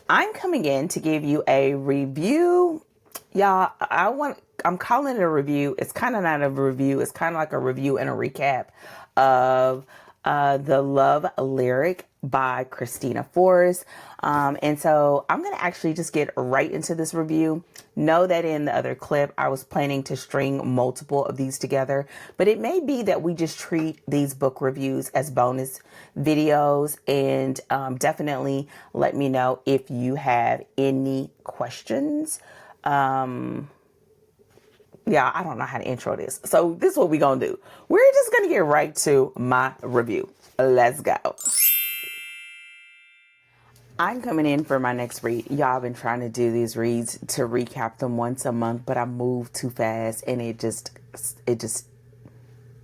I'm coming in to give you a review. Y'all, I'm calling it a review. It's kind of not a review. It's kind of like a review and a recap of The Love Lyric by Kristina Forest. And so I'm going to actually just get right into this review. Know that in the other clip, I was planning to string multiple of these together, but it may be that we just treat these book reviews as bonus videos. And definitely let me know if you have any questions. Yeah, I don't know how to intro this. So this is what we're going to do. We're just going to get right to my review. Let's go. I'm coming in for my next read. Y'all, I've been trying to do these reads to recap them once a month, but I move too fast and it just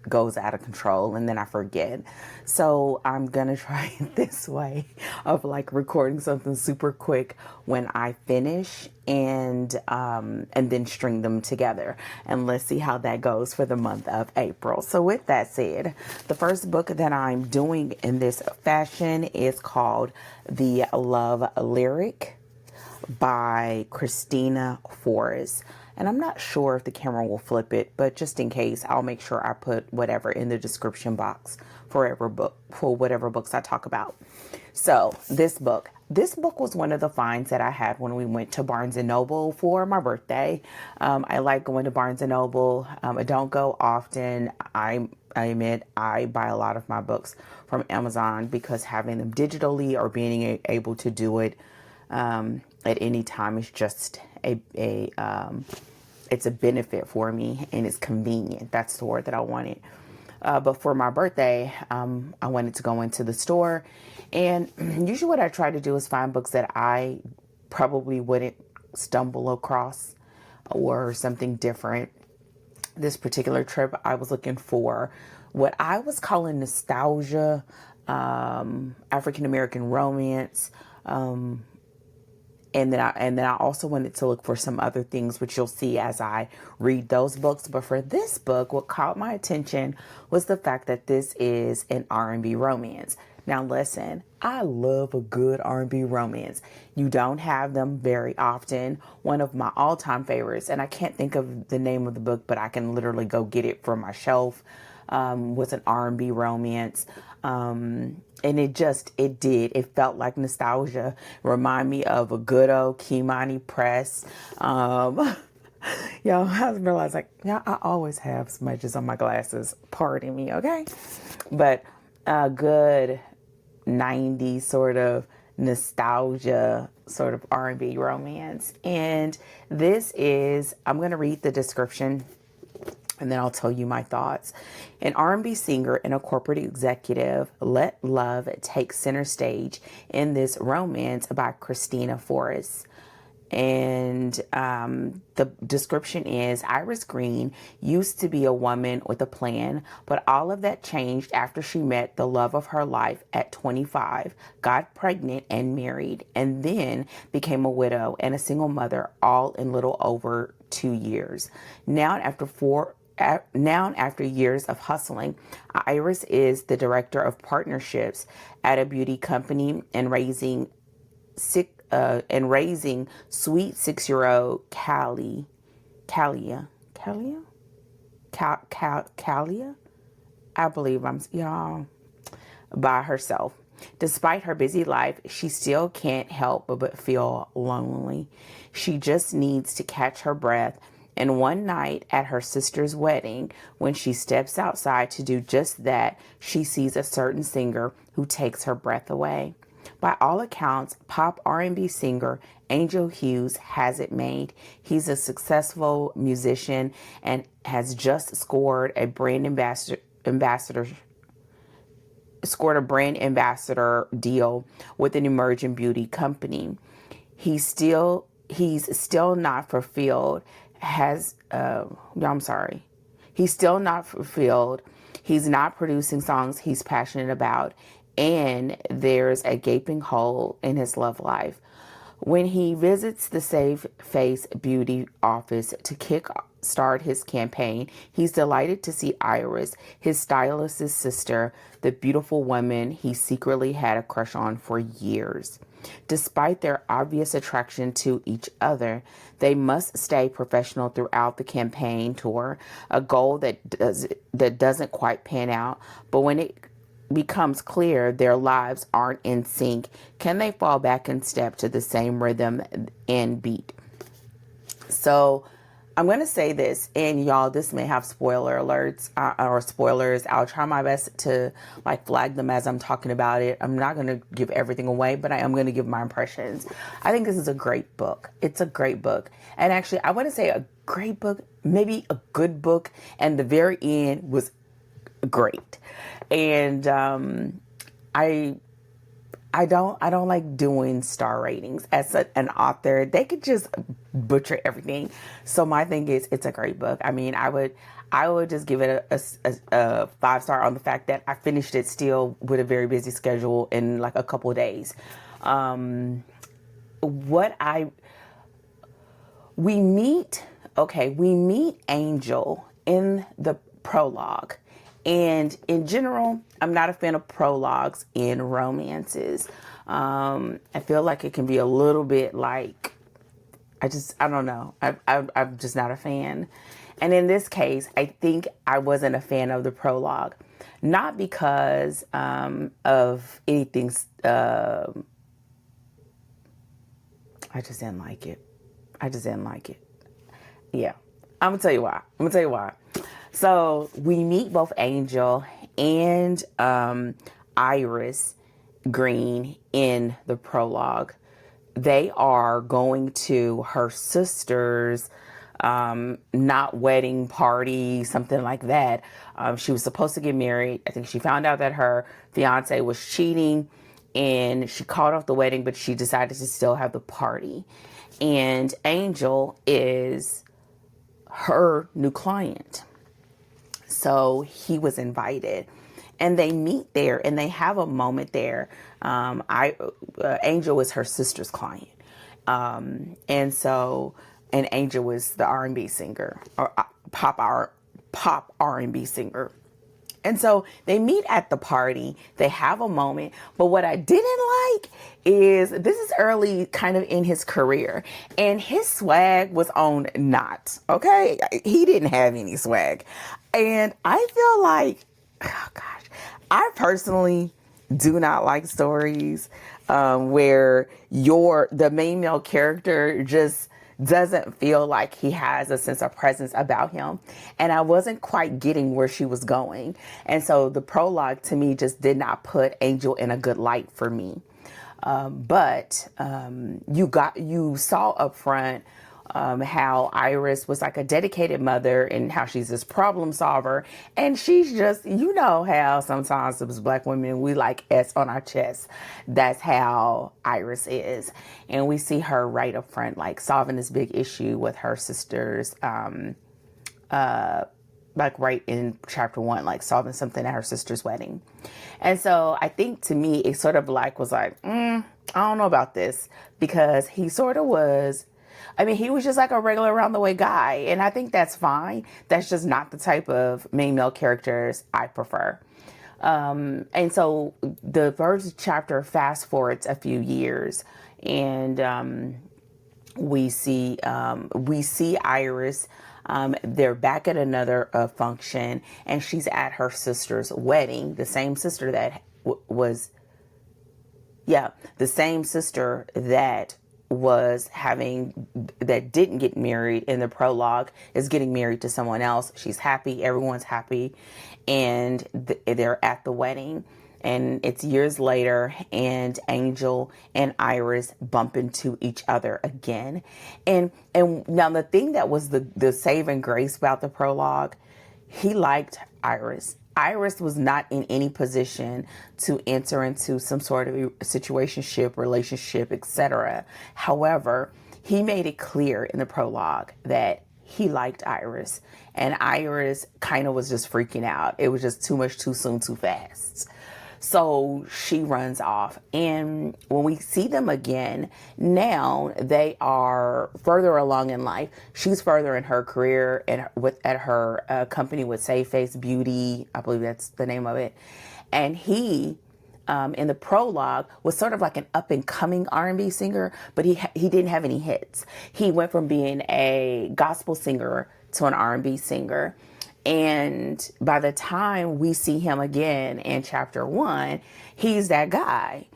goes out of control and then I forget. So I'm gonna try it this way of like recording something super quick when I finish and then string them together, and let's see how that goes for the month of April. So with that said, the first book that I'm doing in this fashion is called The Love Lyric by Kristina Forest. And I'm not sure if the camera will flip it, but just in case, I'll make sure I put whatever in the description box for whatever books I talk about. So this book was one of the finds that I had when we went to Barnes & Noble for my birthday. I like going to Barnes & Noble. I don't go often. I admit I buy a lot of my books from Amazon because having them digitally or being able to do it at any time is just it's a benefit for me and it's convenient. That's the word that I wanted. But for my birthday, I wanted to go into the store, and usually what I try to do is find books that I probably wouldn't stumble across or something different. This particular trip, I was looking for what I was calling nostalgia, African American romance, and then I also wanted to look for some other things, which you'll see as I read those books. But for this book, what caught my attention was the fact that this is an R&B romance. Now listen, I love a good R&B romance. You don't have them very often. One of my all-time favorites, and I can't think of the name of the book, but I can literally go get it from my shelf, was an R&B romance. And it felt like nostalgia. Remind me of a good old Kimani Press. Y'all, I realized like, yeah, I always have smudges on my glasses. Pardon me, okay? But a good 90s sort of nostalgia sort of R&B romance. And this is, I'm going to read the description and then I'll tell you my thoughts. An R&B singer and a corporate executive let love take center stage in this romance by Kristina Forest. And the description is, Iris Green used to be a woman with a plan, but all of that changed after she met the love of her life at 25, got pregnant and married, and then became a widow and a single mother, all in little over 2 years. Now after years of hustling, Iris is the director of partnerships at a beauty company and raising sweet 6-year-old Kalia, I believe y'all, by herself. Despite her busy life, she still can't help but feel lonely. She just needs to catch her breath. And one night at her sister's wedding, when she steps outside to do just that, she sees a certain singer who takes her breath away. By all accounts, pop R&B singer Angel Hughes has it made. He's a successful musician and has just scored a brand ambassador deal with an emerging beauty company. He's still not fulfilled. He's still not fulfilled. He's not producing songs he's passionate about, and there's a gaping hole in his love life. When he visits the Save Face Beauty office to kick-start his campaign, he's delighted to see Iris, his stylist's sister, the beautiful woman he secretly had a crush on for years. Despite their obvious attraction to each other, they must stay professional throughout the campaign tour, a goal that doesn't quite pan out. But when it becomes clear their lives aren't in sync, can they fall back in step to the same rhythm and beat? So I'm going to say this, and y'all, this may have spoiler alerts or spoilers. I'll try my best to like flag them as I'm talking about it. I'm not going to give everything away, but I am going to give my impressions. I think this is a great book. It's a great book. And actually, I want to say a great book, maybe a good book. And the very end was great. And I don't like doing star ratings as an author. They could just butcher everything. So my thing is, it's a great book. I mean, I would just give it a 5-star on the fact that I finished it still with a very busy schedule in like a couple of days. We meet Angel in the prologue. And in general, I'm not a fan of prologues in romances. I feel like it can be a little bit like, I don't know. I'm just not a fan. And in this case, I think I wasn't a fan of the prologue. Not because of anything. I just didn't like it. Yeah. I'm going to tell you why. So we meet both Angel and Iris Green in the prologue. They are going to her sister's not wedding party, something like that. She was supposed to get married. I think she found out that her fiance was cheating and she called off the wedding, but she decided to still have the party. And Angel is her new client. So he was invited and they meet there and they have a moment there. Angel is her sister's client. And Angel was the R&B singer or pop R&B singer. And so they meet at the party, they have a moment. But what I didn't like is this is early kind of in his career and his swag was on not, okay? He didn't have any swag. And I feel like, oh gosh, I personally do not like stories where the main male character just doesn't feel like he has a sense of presence about him. And I wasn't quite getting where she was going. And so the prologue to me just did not put Angel in a good light for me. But you saw up front how Iris was like a dedicated mother and how she's this problem solver. And she's just, you know how sometimes as Black women, we like S on our chest. That's how Iris is. And we see her right up front, like solving this big issue with her sisters, like right in chapter 1, like solving something at her sister's wedding. And so I think to me, it sort of like was like, I don't know about this, because he sort of was, he was just like a regular around the way guy. And I think that's fine. That's just not the type of main male characters I prefer. And so the first chapter fast forwards a few years and we see Iris. They're back at another function and she's at her sister's wedding. The same sister that that didn't get married in the prologue is getting married to someone else. She's happy. Everyone's happy. And they're at the wedding. And it's years later and Angel and Iris bump into each other again. And now the thing that was the saving grace about the prologue, he liked Iris. Iris was not in any position to enter into some sort of situationship, relationship, etc. However, he made it clear in the prologue that he liked Iris, and Iris kind of was just freaking out. It was just too much, too soon, too fast. So she runs off. And when we see them again, now they are further along in life. She's further in her career and at her company with Save Face Beauty. I believe that's the name of it. And he in the prologue was sort of like an up and coming R&B singer, but he didn't have any hits. He went from being a gospel singer to an R&B singer. And by the time we see him again in chapter 1, he's that guy.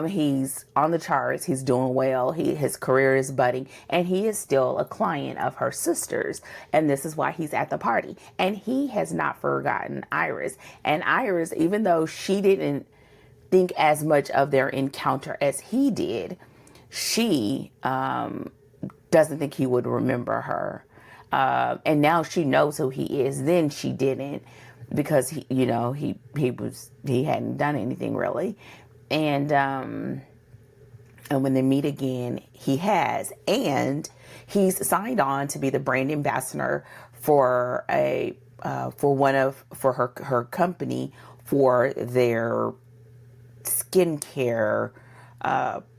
He's on the charts. He's doing well. His career is budding, and he is still a client of her sister's. And this is why he's at the party. And he has not forgotten Iris. And Iris, even though she didn't think as much of their encounter as he did, she doesn't think he would remember her. And now she knows who he is. Then she didn't, because he hadn't done anything really. And when they meet again, he has, and he's signed on to be the brand ambassador for her company for their skincare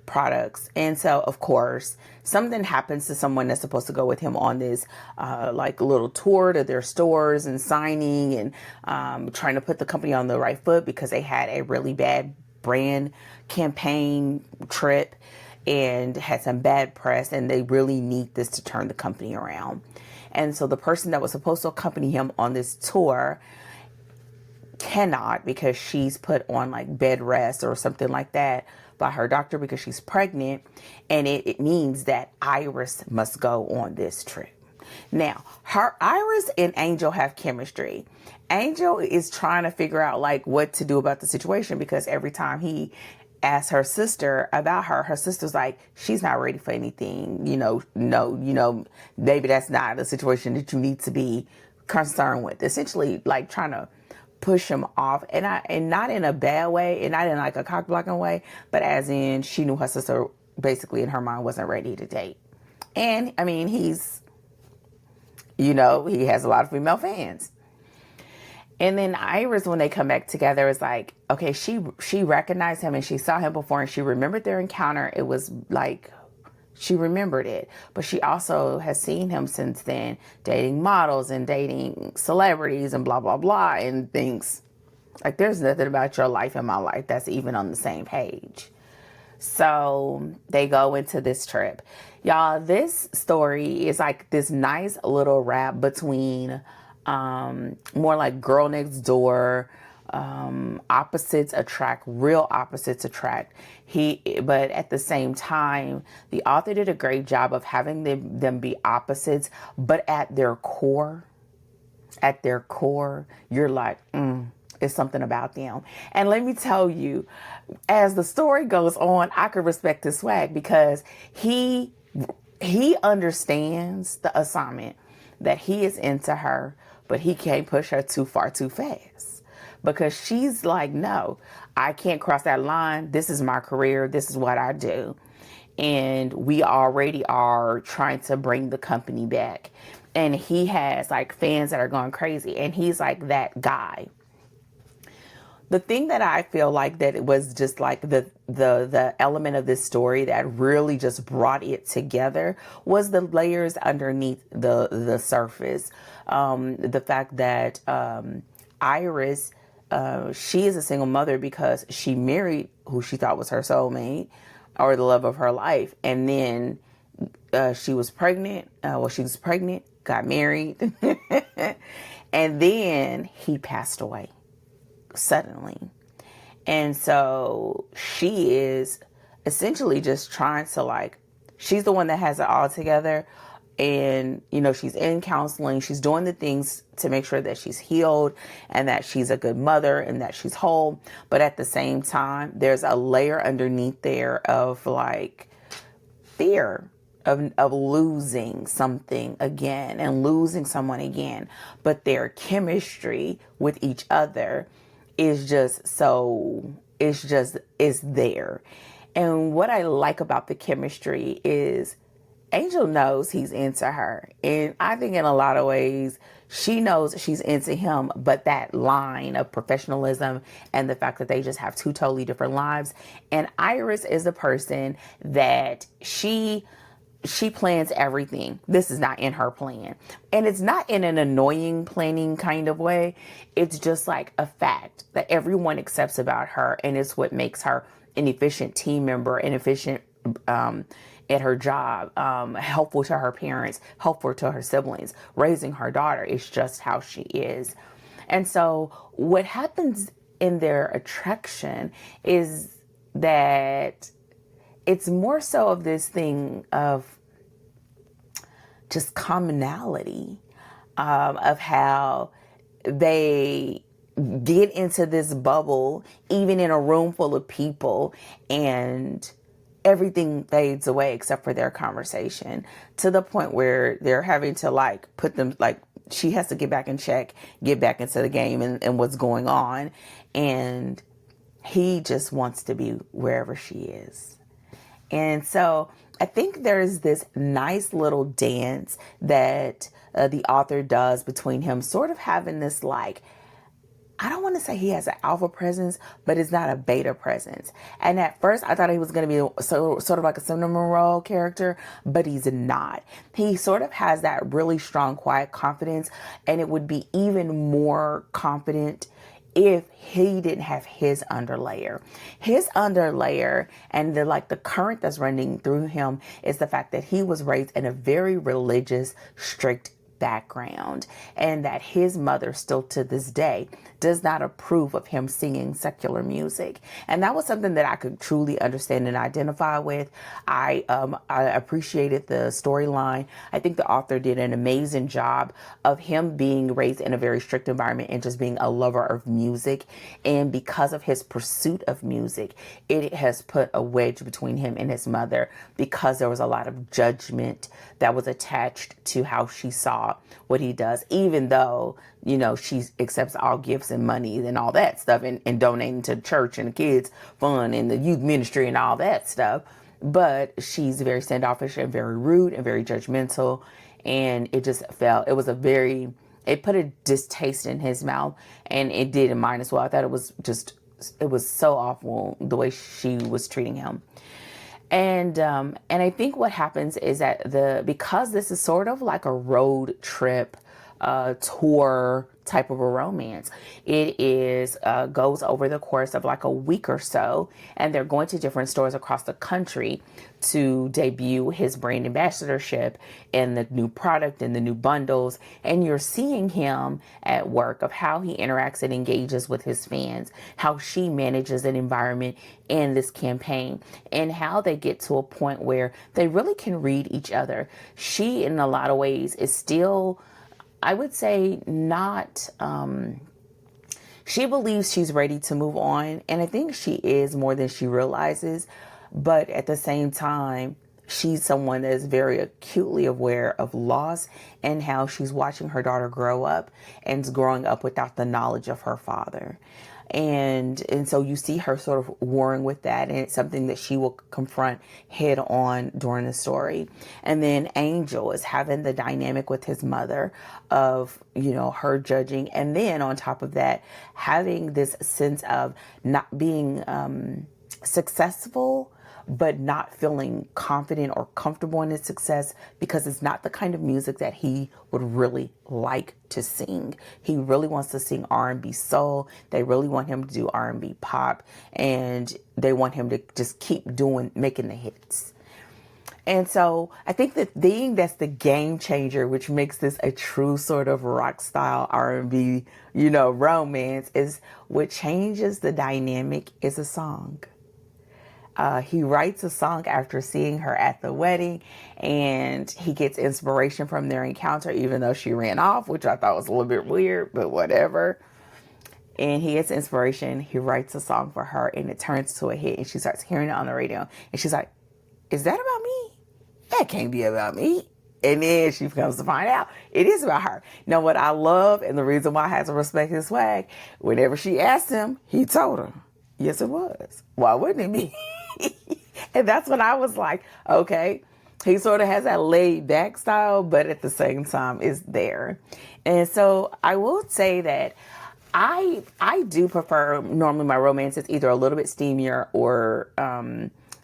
products. And so, of course, something happens to someone that's supposed to go with him on this like little tour to their stores and signing and trying to put the company on the right foot, because they had a really bad brand campaign trip and had some bad press, and they really need this to turn the company around. And so the person that was supposed to accompany him on this tour cannot, because she's put on like bed rest or something like that by her doctor because she's pregnant, and it means that Iris must go on this trip. Now, Iris and Angel have chemistry. Angel is trying to figure out like what to do about the situation, because every time he asks her sister about her sister's like, she's not ready for anything, maybe that's not a situation that you need to be concerned with. Essentially like trying to push him off, and not in a bad way, and not in like a cock blocking way, but as in she knew her sister basically in her mind wasn't ready to date. And I mean, he has a lot of female fans. And then Iris, when they come back together, is like, okay, she recognized him and she saw him before and she remembered their encounter. It was like, she remembered it, but she also has seen him since then, dating models and dating celebrities and blah, blah, blah, and thinks like there's nothing about your life and my life that's even on the same page. So they go into this trip. Y'all, this story is like this nice little rap between more like Girl Next Door, opposites attract, real opposites attract. But at the same time, the author did a great job of having them be opposites, but at their core, you're like, it's something about them. And let me tell you, as the story goes on, I could respect his swag, because he understands the assignment that he is into her, but he can't push her too far too fast, because she's like, no, I can't cross that line. This is my career. This is what I do. And we already are trying to bring the company back. And he has like fans that are going crazy, and he's like that guy. The thing that I feel like that it was just like the element of this story that really just brought it together was the layers underneath the surface. The fact that Iris, she is a single mother because she married who she thought was her soulmate or the love of her life. And then she was pregnant. She was pregnant, got married. And then he passed away suddenly. And so she is essentially just trying to like, she's the one that has it all together. And, she's in counseling. She's doing the things to make sure that she's healed and that she's a good mother and that she's whole. But at the same time, there's a layer underneath there of like fear of losing something again and losing someone again. But their chemistry with each other is just is there. And what I like about the chemistry is Angel knows he's into her. And I think in a lot of ways, she knows she's into him, but that line of professionalism and the fact that they just have two totally different lives. And Iris is a person that she she plans everything. This is not in her plan. And it's not in an annoying planning kind of way. It's just like a fact that everyone accepts about her. And it's what makes her an efficient team member, an efficient at her job, helpful to her parents, helpful to her siblings, raising her daughter. It's just how she is. And so what happens in their attraction is that it's more so of this thing of just commonality, of how they get into this bubble, even in a room full of people, and everything fades away except for their conversation, to the point where they're having to like put them, like, she has to get back in check, get back into the game and what's going on. And he just wants to be wherever she is. And so I think there's this nice little dance that the author does between him sort of having this, like, I don't want to say he has an alpha presence, but it's not a beta presence. And at first I thought he was going to be sort of like a cinnamon roll character, but he's not. He sort of has that really strong, quiet confidence, and it would be even more confident if he didn't have his underlayer. His underlayer and the current that's running through him is the fact that he was raised in a very religious, strict background, and that his mother still to this day does not approve of him singing secular music. And that was something that I could truly understand and identify with. I appreciated the storyline. I think the author did an amazing job of him being raised in a very strict environment and just being a lover of music. And because of his pursuit of music, it has put a wedge between him and his mother, because there was a lot of judgment that was attached to how she saw what he does, even though, you know, she accepts all gifts and money and all that stuff, and donating to church and the kids fund and the youth ministry and all that stuff. But she's very standoffish and very rude and very judgmental. And it just felt, it put a distaste in his mouth, and it did in mine as well. I thought it was so awful the way she was treating him. And I think what happens is that because this is sort of like a road trip, tour type of a romance, it is goes over the course of like a week or so, and they're going to different stores across the country to debut his brand ambassadorship and the new product and the new bundles. And you're seeing him at work, of how he interacts and engages with his fans, how she manages an environment in this campaign, and how they get to a point where they really can read each other. She, in a lot of ways, is still, I would say, not, she believes she's ready to move on. And I think she is, more than she realizes. But at the same time, she's someone that is very acutely aware of loss, and how she's watching her daughter grow up and is growing up without the knowledge of her father. And so you see her sort of warring with that, and it's something that she will confront head on during the story. And then Angel is having the dynamic with his mother of, you know, her judging, and then on top of that, having this sense of not being successful, but not feeling confident or comfortable in his success, because it's not the kind of music that he would really like to sing. He really wants to sing R&B soul. They really want him to do R&B pop, and they want him to just keep making the hits. And so I think the thing that's the game changer, which makes this a true sort of rock style R&B, you know, romance, is what changes the dynamic is a song. He writes a song after seeing her at the wedding, and he gets inspiration from their encounter, even though she ran off, which I thought was a little bit weird, but whatever. And he gets inspiration. He writes a song for her, and it turns to a hit, and she starts hearing it on the radio, and she's like, is that about me? That can't be about me. And then she comes to find out it is about her. Now, what I love, and the reason why I have to respect his swag, whenever she asked him, he told her, yes, it was. Why wouldn't it be? And that's when I was like, okay, he sort of has that laid back style, but at the same time is there. And so I will say that I do prefer, normally my romances either a little bit steamier, or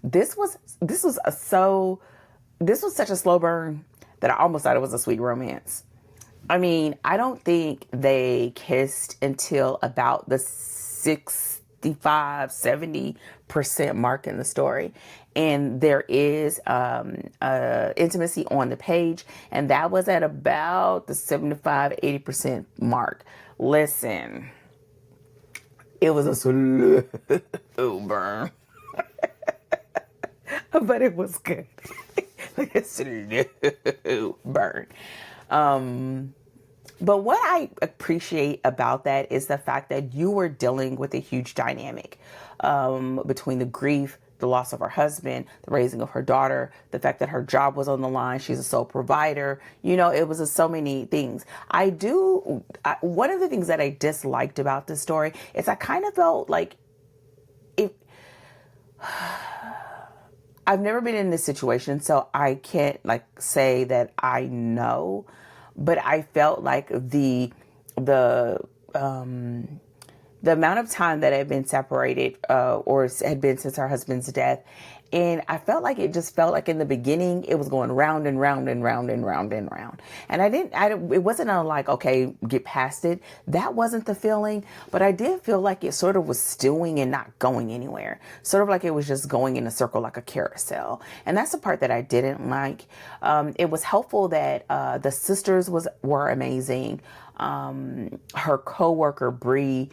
this was so this was such a slow burn that I almost thought it was a sweet romance. I mean, I don't think they kissed until about the 65-70% mark in the story. And there is intimacy on the page, and that was at about the 75-80% mark. Listen, it was a slow burn, but it was good. Like a slow burn. But what I appreciate about that is the fact that you were dealing with a huge dynamic between the grief, the loss of her husband, the raising of her daughter, the fact that her job was on the line. She's a sole provider. You know, it was so many things. One of the things that I disliked about this story is I kind of felt like if I've never been in this situation, so I can't like say that I know, but I felt like the amount of time that had been separated or had been since her husband's death, and I felt like it just felt like in the beginning it was going round and round and round and round and round, and it wasn't like, okay, get past it. That wasn't the feeling, but I did feel like it sort of was stewing and not going anywhere, sort of like it was just going in a circle like a carousel, and that's the part that I didn't like. It was helpful that the sisters were amazing. Her co-worker Bree,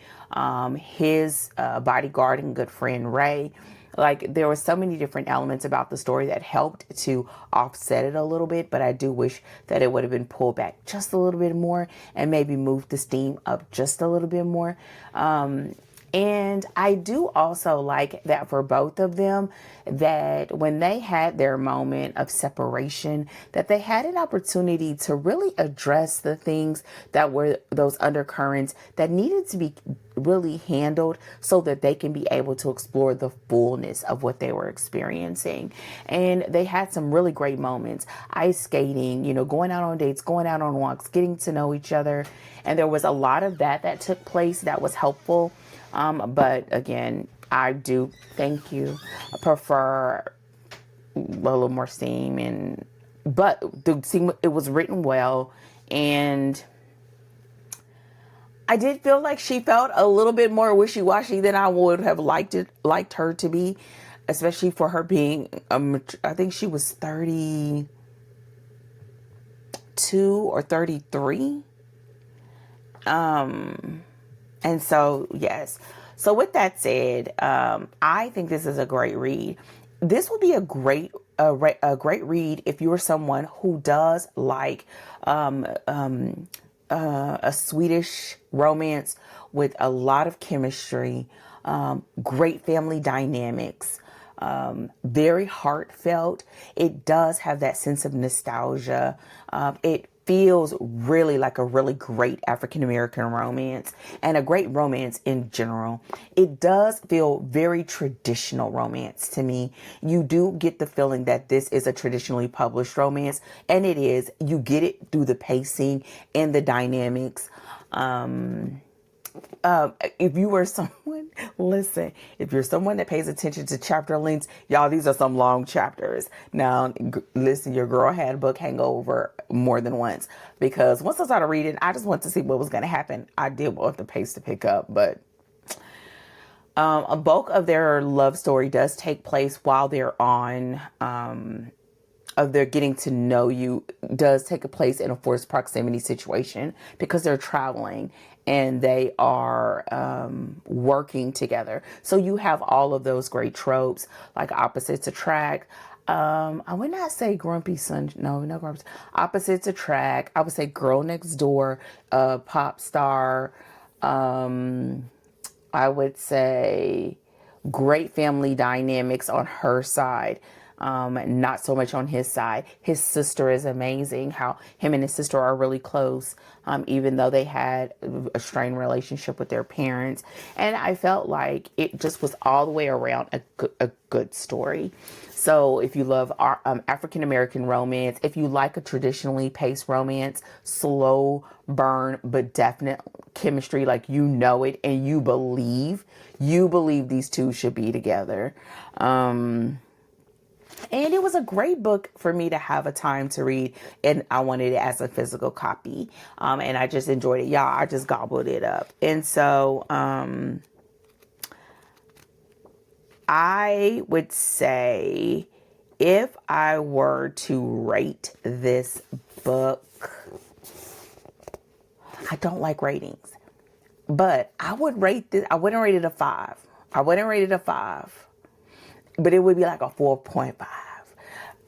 his bodyguard and good friend Ray. Like, there were so many different elements about the story that helped to offset it a little bit, but I do wish that it would have been pulled back just a little bit more and maybe moved the steam up just a little bit more. And I do also like that for both of them, that when they had their moment of separation, that they had an opportunity to really address the things that were those undercurrents that needed to be really handled so that they can be able to explore the fullness of what they were experiencing. And they had some really great moments, ice skating, you know, going out on dates, going out on walks, getting to know each other. And there was a lot of that took place that was helpful. But again, I do, thank you, I prefer a little more steam, but the scene, it was written well, and I did feel like she felt a little bit more wishy-washy than I would have liked her to be, especially for her being I think she was 32 or 33. And so, yes. So with that said, I think this is a great read. This would be a great read if you are someone who does like a Swedish romance with a lot of chemistry, great family dynamics, very heartfelt. It does have that sense of nostalgia. It feels really like a really great African American romance and a great romance in general. It does feel very traditional romance to me. You do get the feeling that this is a traditionally published romance, and it is. You get it through the pacing and the dynamics. If you were someone, listen, if you're someone that pays attention to chapter lengths, y'all, these are some long chapters. Now, listen, your girl had a book hangover more than once, because once I started reading, I just wanted to see what was going to happen. I did want the pace to pick up, but a bulk of their love story does take place while they're on, of their getting to know you does take place in a forced proximity situation, because they're traveling and they are working together. So you have all of those great tropes, like opposites attract. I would not say grumpy sun. No, no grumpy. Opposites attract. I would say girl next door, pop star. I would say great family dynamics on her side. Not so much on his side. His sister is amazing. How him and his sister are really close, even though they had a strained relationship with their parents. And I felt like it just was all the way around a good story. So if you love African American romance, if you like a traditionally paced romance, slow burn, but definite chemistry, like you know it and you believe these two should be together. And it was a great book for me to have a time to read. And I wanted it as a physical copy. And I just enjoyed it. Y'all, I just gobbled it up. And so I would say if I were to rate this book, I don't like ratings, but I would rate this. I wouldn't rate it a 5. I wouldn't rate it a 5, but it would be like a 4.5.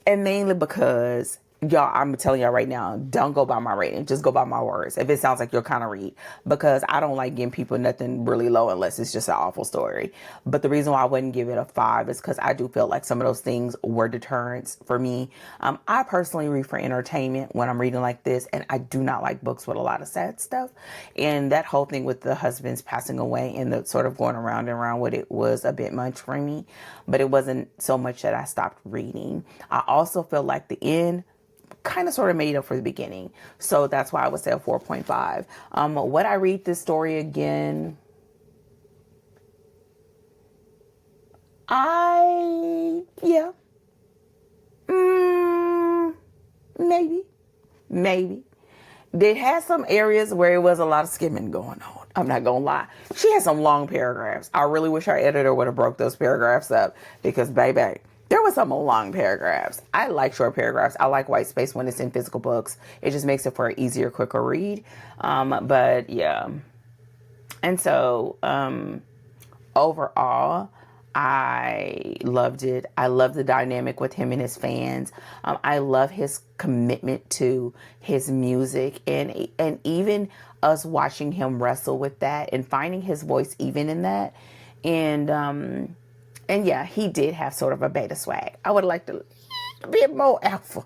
And mainly because, y'all, I'm telling y'all right now, don't go by my rating. Just go by my words. If it sounds like your kind of read, because I don't like giving people nothing really low unless it's just an awful story. But the reason why I wouldn't give it a 5 is because I do feel like some of those things were deterrents for me. I personally read for entertainment when I'm reading like this, and I do not like books with a lot of sad stuff. And that whole thing with the husbands passing away and the sort of going around and around with it was a bit much for me. But it wasn't so much that I stopped reading. I also feel like the end kind of sort of made up for the beginning. So that's why I would say a 4.5. Would I read this story again? Yeah. Maybe. It had some areas where it was a lot of skimming going on. I'm not going to lie. She had some long paragraphs. I really wish our editor would have broke those paragraphs up because, baby, there was some long paragraphs. I like short paragraphs. I like white space when it's in physical books. It just makes it for an easier, quicker read. But yeah. And so overall, I loved it. I love the dynamic with him and his fans. I love his commitment to his music and even us watching him wrestle with that and finding his voice even in that. And yeah, he did have sort of a beta swag. I would like to be more alpha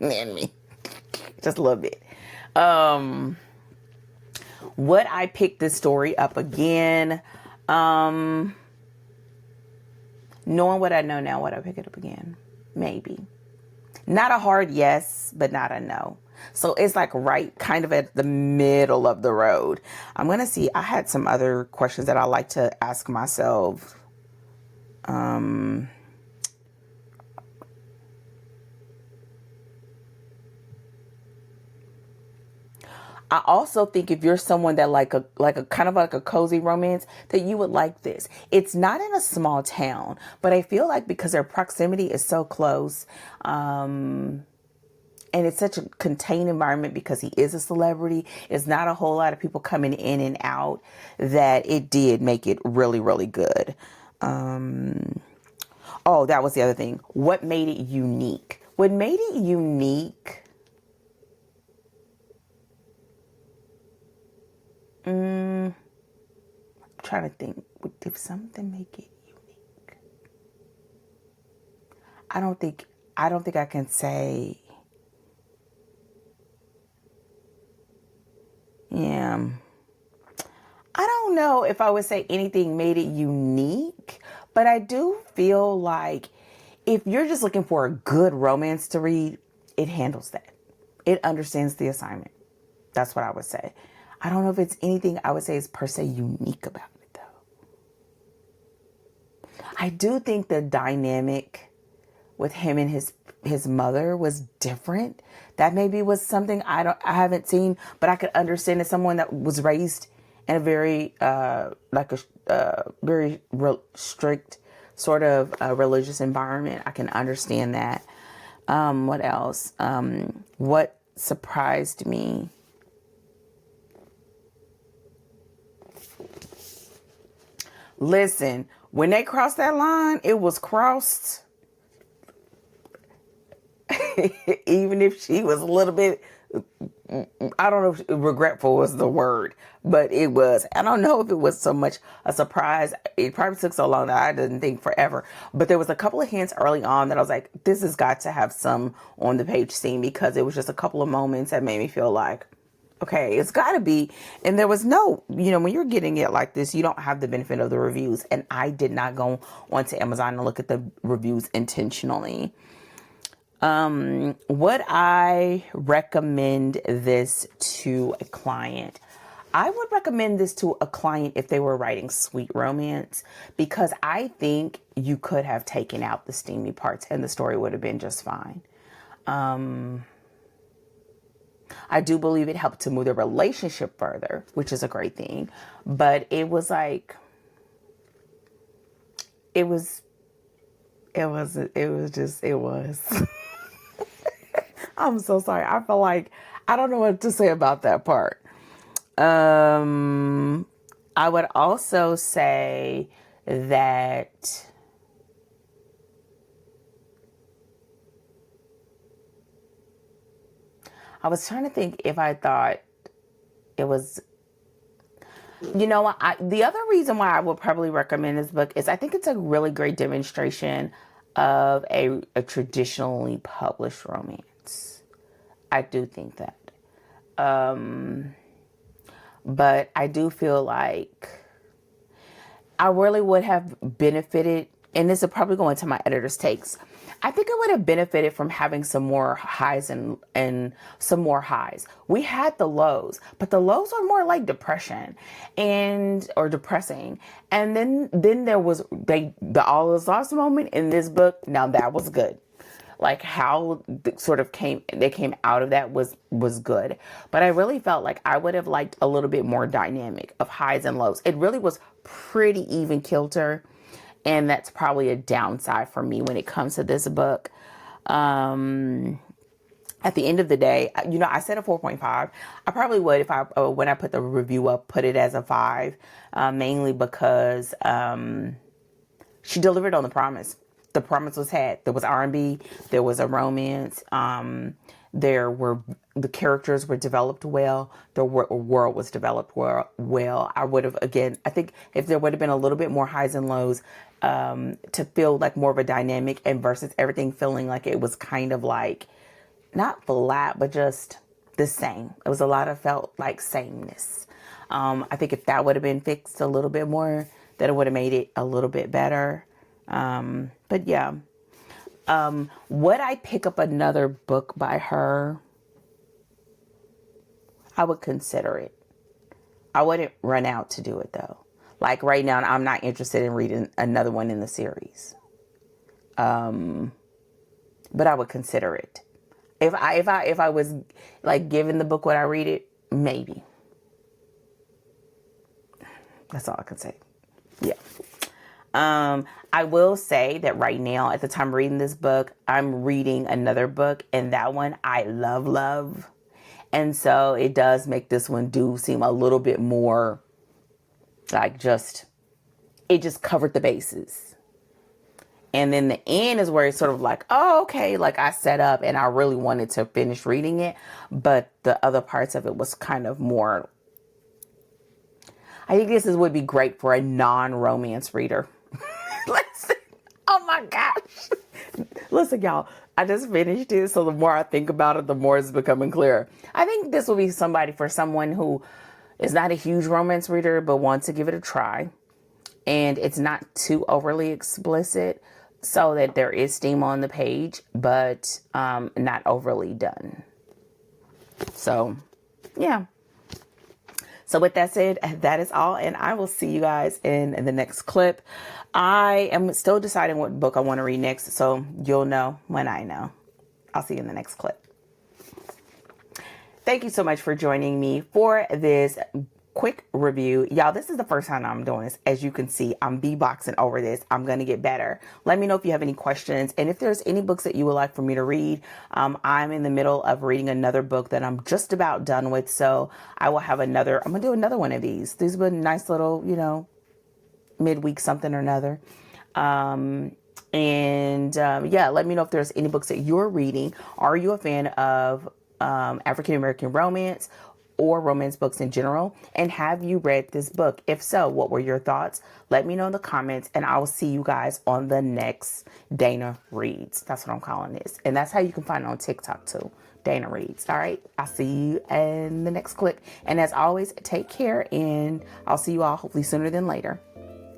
than me. Just a little bit. Would I pick this story up again? Knowing what I know now, would I pick it up again? Maybe. Not a hard yes, but not a no. So it's like right kind of at the middle of the road. I'm going to see. I had some other questions that I like to ask myself. I also think if you're someone that like a kind of like a cozy romance, that you would like this. It's not in a small town, but I feel like because their proximity is so close, and it's such a contained environment because he is a celebrity, it's not a whole lot of people coming in and out, that it did make it really, really good. Oh, that was the other thing. What made it unique? What made it unique? I'm trying to think. Did something make it unique? I don't think I can say. Yeah. I don't know if I would say anything made it unique, but I do feel like if you're just looking for a good romance to read, it handles that. It understands the assignment. That's what I would say. I don't know if it's anything I would say is per se unique about it, though. I do think the dynamic with him and his mother was different. That maybe was something I haven't seen, but I could understand as someone that was raised in a very very strict sort of religious environment. I can understand that. What else? What surprised me? Listen, when they crossed that line, it was crossed. Even if she was a little bit, I don't know if regretful was the word, but it was. I don't know if it was so much a surprise. It probably took so long that I didn't think forever. But there was a couple of hints early on that I was like, this has got to have some on the page scene, because it was just a couple of moments that made me feel like, okay, it's got to be. And there was no, when you're getting it like this, you don't have the benefit of the reviews. And I did not go onto Amazon and look at the reviews intentionally. Would I recommend this to a client? I would recommend this to a client if they were writing sweet romance, because I think you could have taken out the steamy parts and the story would have been just fine. I do believe it helped to move the relationship further, which is a great thing. But it was like, it was. I'm so sorry. I feel like I don't know what to say about that part. I would also say that I was trying to think if I thought it was, the other reason why I would probably recommend this book is I think it's a really great demonstration of a traditionally published romance. I do think that. But I do feel like I really would have benefited, and this will probably go into my editor's takes. I think I would have benefited from having some more highs and some more highs. We had the lows, but the lows are more like depression or depressing. And then there was the all is lost moment in this book. Now that was good. Like how they came out of that was good. But I really felt like I would have liked a little bit more dynamic of highs and lows. It really was pretty even kilter. And that's probably a downside for me when it comes to this book. At the end of the day, I said a 4.5. I probably would, if when I put the review up, put it as a 5, mainly because she delivered on the promise. The promise was had. There was R&B, there was a romance, the characters were developed well, the world was developed well. I would have, again, I think if there would have been a little bit more highs and lows, to feel like more of a dynamic, and versus everything feeling like it was kind of like not flat, but just the same. It was a lot of felt like sameness. I think if that would have been fixed a little bit more, that it would have made it a little bit better. But yeah, would I pick up another book by her? I would consider it. I wouldn't run out to do it though. Like right now, I'm not interested in reading another one in the series. But I would consider it. If I was like given the book, would I read it? Maybe. That's all I can say. Yeah. I will say that right now, at the time reading this book, I'm reading another book, and that one I love. And so it does make this one seem a little bit more like it just covered the bases. And then the end is where it's sort of like, oh, okay, like I set up and I really wanted to finish reading it. But the other parts of it was kind of more, I think this would be great for a non-romance reader. Listen, oh my gosh. Listen, y'all, I just finished it. So the more I think about it, the more it's becoming clearer. I think this will be for someone who is not a huge romance reader, but wants to give it a try. And it's not too overly explicit, so that there is steam on the page, but not overly done. So, yeah. So with that said, that is all. And I will see you guys in the next clip. I am still deciding what book I want to read next, so you'll know when I know. I'll see you in the next clip. Thank you so much for joining me for this quick review. Y'all, this is the first time I'm doing this. As you can see, I'm B-boxing over this. I'm going to get better. Let me know if you have any questions. And if there's any books that you would like for me to read, I'm in the middle of reading another book that I'm just about done with. So I will have I'm going to do another one of these. These have been nice little, midweek something or another. Yeah, let me know if there's any books that you're reading. Are you a fan of African American romance or romance books in general? And have you read this book? If so, what were your thoughts? Let me know in the comments, and I will see you guys on the next Dana Reads. That's what I'm calling this. And that's how you can find it on TikTok too. Dana Reads. All right. I'll see you in the next clip. And as always, take care, and I'll see you all hopefully sooner than later.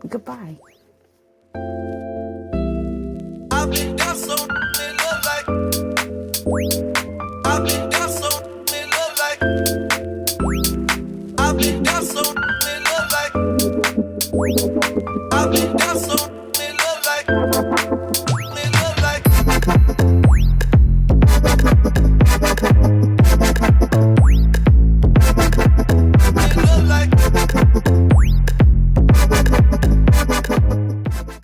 Goodbye.